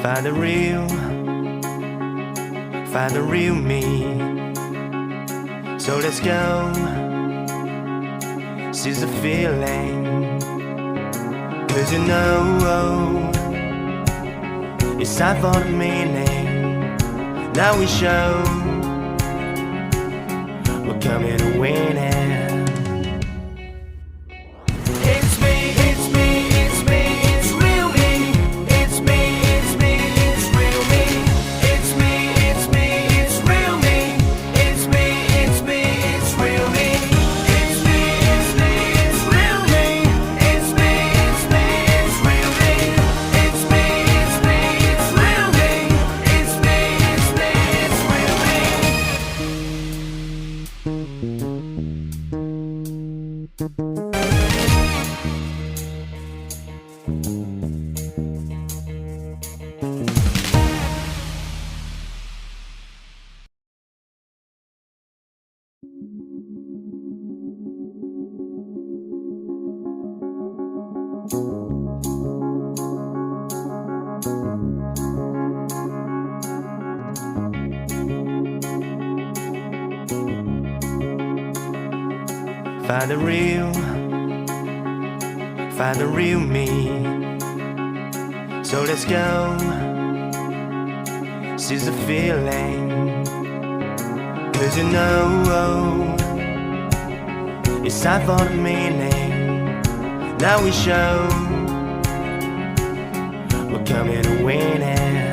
Find the real me. So let's go, seize the feeling. 'Cause you know, it's time for the meaning. Now we show we're coming to win it. Find the real me. So let's go, seize the feeling. 'Cause you know, it's time for the meaning. Now we show we're coming to win it.